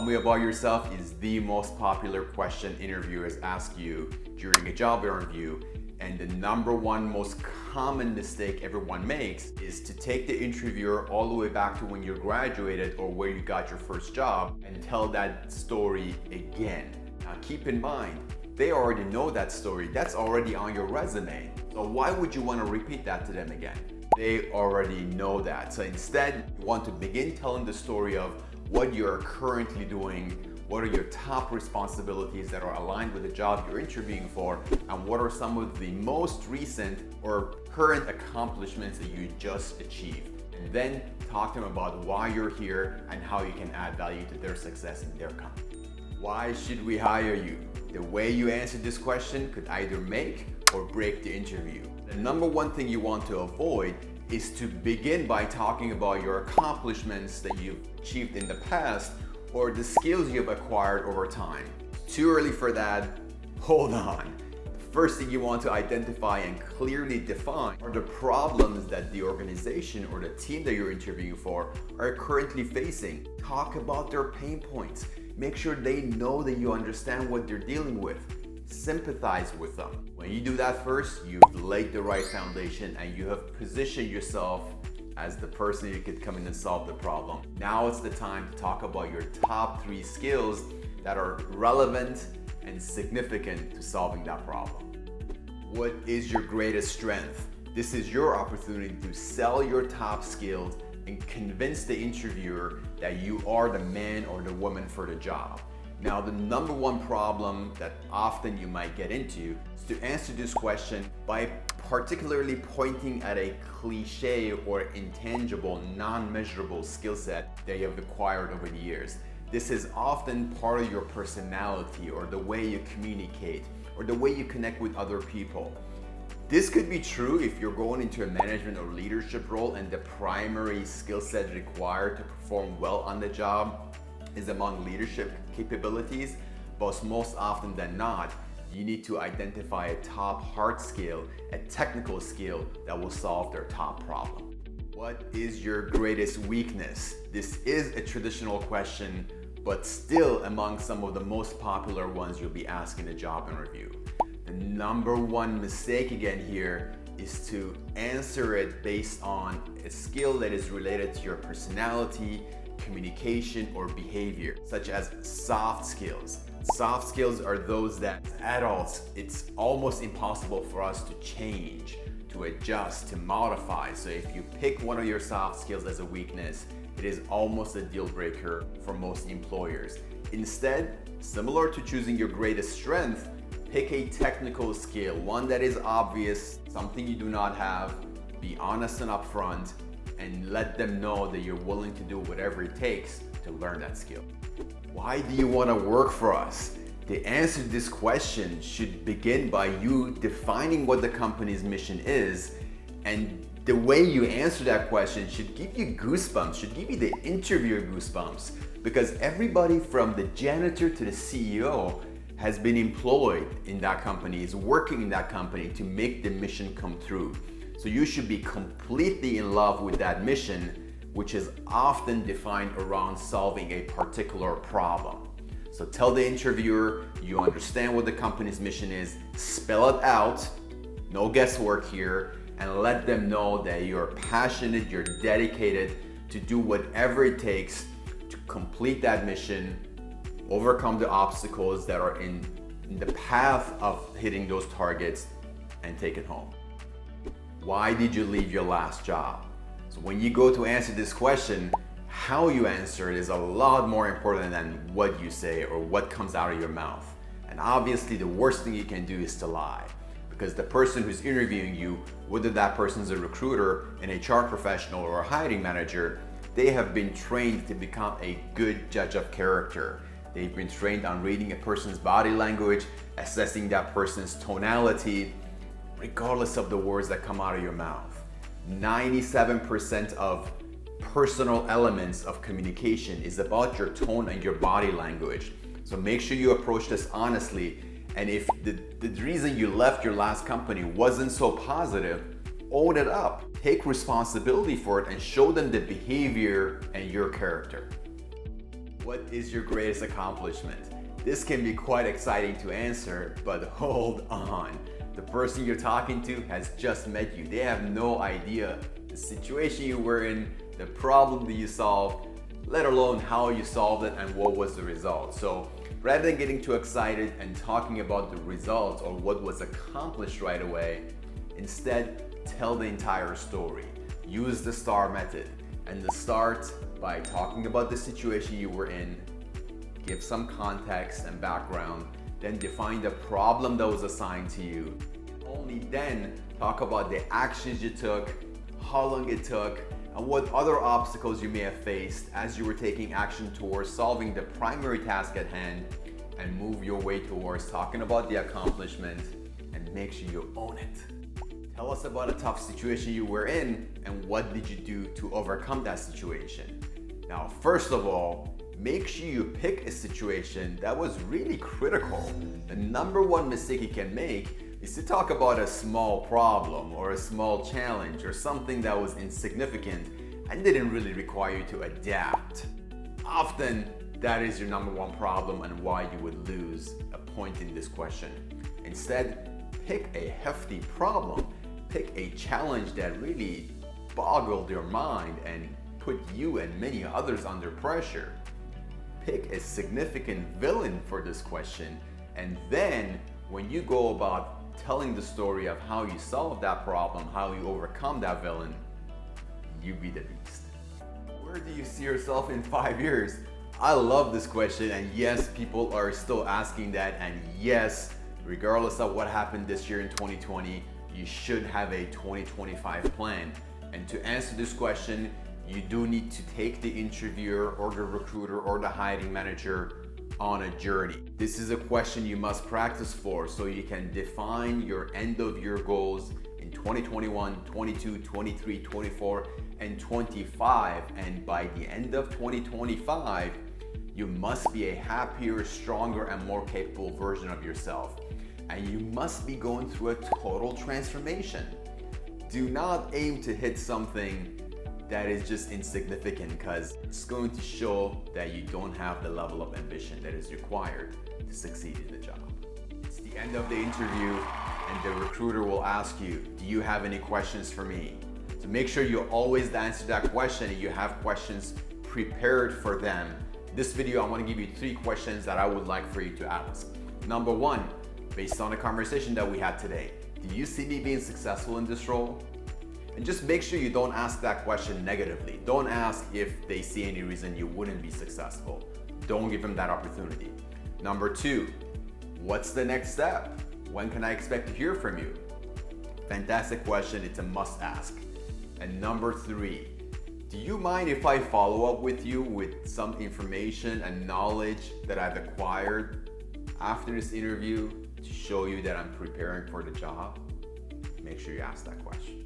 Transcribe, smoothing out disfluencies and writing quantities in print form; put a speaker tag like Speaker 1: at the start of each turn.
Speaker 1: Tell me about yourself is the most popular question interviewers ask you during a job interview. And the number one most common mistake everyone makes is to take the interviewer all the way back to when you graduated or where you got your first job and tell that story again. Now keep in mind, they already know that story. That's already on your resume. So why would you want to repeat that to them again? They already know that. So instead, you want to begin telling the story of what you're currently doing, what are your top responsibilities that are aligned with the job you're interviewing for, and what are some of the most recent or current accomplishments that you just achieved. And then talk to them about why you're here and how you can add value to their success in their company. Why should we hire you? The way you answer this question could either make or break the interview. The number one thing you want to avoid is to begin by talking about your accomplishments that you've achieved in the past or the skills you've acquired over time. Too early for that? Hold on. The first thing you want to identify and clearly define are the problems that the organization or the team that you're interviewing for are currently facing. Talk about their pain points. Make sure they know that you understand what they're dealing with. Sympathize with them. When you do that first, you've laid the right foundation and you have positioned yourself as the person who could come in and solve the problem. Now it's the time to talk about your top 3 skills that are relevant and significant to solving that problem. What is your greatest strength? This is your opportunity to sell your top skills and convince the interviewer that you are the man or the woman for the job. Now, the number one problem that often you might get into is to answer this question by particularly pointing at a cliche or intangible, non-measurable skill set that you have acquired over the years. This is often part of your personality or the way you communicate or the way you connect with other people. This could be true if you're going into a management or leadership role and the primary skill set required to perform well on the job is among leadership capabilities, but most often than not, you need to identify a top hard skill, a technical skill that will solve their top problem. What is your greatest weakness? This is a traditional question, but still among some of the most popular ones you'll be asking in a job interview. The number one mistake again here is to answer it based on a skill that is related to your personality, communication, or behavior, such as soft skills. Soft skills are those that as adults, it's almost impossible for us to change, to adjust, to modify. So if you pick one of your soft skills as a weakness, it is almost a deal breaker for most employers. Instead, similar to choosing your greatest strength, pick a technical skill, one that is obvious, something you do not have, be honest and upfront, and let them know that you're willing to do whatever it takes to learn that skill. Why do you want to work for us? The answer to this question should begin by you defining what the company's mission is, and the way you answer that question should give you goosebumps, should give you the interviewer goosebumps, because everybody from the janitor to the CEO has been employed in that company, is working in that company to make the mission come through. So you should be completely in love with that mission, which is often defined around solving a particular problem. So tell the interviewer you understand what the company's mission is, spell it out, no guesswork here, and let them know that you're passionate, you're dedicated to do whatever it takes to complete that mission, overcome the obstacles that are in the path of hitting those targets, and take it home. Why did you leave your last job? So when you go to answer this question, how you answer it is a lot more important than what you say or what comes out of your mouth. And obviously the worst thing you can do is to lie, because the person who's interviewing you, whether that person's a recruiter, an HR professional, or a hiring manager, they have been trained to become a good judge of character. They've been trained on reading a person's body language, assessing that person's tonality, regardless of the words that come out of your mouth. 97% of personal elements of communication is about your tone and your body language. So make sure you approach this honestly. And if the reason you left your last company wasn't so positive, own it up. Take responsibility for it and show them the behavior and your character. What is your greatest accomplishment? This can be quite exciting to answer, but hold on. The person you're talking to has just met you. They have no idea the situation you were in, the problem that you solved, let alone how you solved it and what was the result. So rather than getting too excited and talking about the results or what was accomplished right away, instead tell the entire story. Use the STAR method, and start by talking about the situation you were in, give some context and background, then define the problem that was assigned to you. Only then talk about the actions you took, how long it took, and what other obstacles you may have faced as you were taking action towards solving the primary task at hand, and move your way towards talking about the accomplishment, and make sure you own it. Tell us about a tough situation you were in and what did you do to overcome that situation. Now, first of all, make sure you pick a situation that was really critical. The number one mistake you can make is to talk about a small problem or a small challenge or something that was insignificant and didn't really require you to adapt. Often, that is your number one problem and why you would lose a point in this question. Instead, pick a hefty problem. Pick a challenge that really boggled your mind and put you and many others under pressure. Pick a significant villain for this question, and then when you go about telling the story of how you solved that problem, how you overcome that villain, you be the beast. Where do you see yourself in 5 years? I love this question, and yes, people are still asking that, and yes, regardless of what happened this year in 2020, you should have a 2025 plan. And to answer this question, you do need to take the interviewer or the recruiter or the hiring manager on a journey. This is a question you must practice for so you can define your end of year goals in 2021, 22, 23, 24, and 25. And by the end of 2025, you must be a happier, stronger, and more capable version of yourself. And you must be going through a total transformation. Do not aim to hit something that is just insignificant, because it's going to show that you don't have the level of ambition that is required to succeed in the job. It's the end of the interview, and the recruiter will ask you, do you have any questions for me? So make sure you always answer that question and you have questions prepared for them. This video, I want to give you 3 questions that I would like for you to ask. Number 1, based on the conversation that we had today, do you see me being successful in this role? And just make sure you don't ask that question negatively. Don't ask if they see any reason you wouldn't be successful. Don't give them that opportunity. Number 2, what's the next step? When can I expect to hear from you? Fantastic question, it's a must ask. And number 3, do you mind if I follow up with you with some information and knowledge that I've acquired after this interview to show you that I'm preparing for the job? Make sure you ask that question.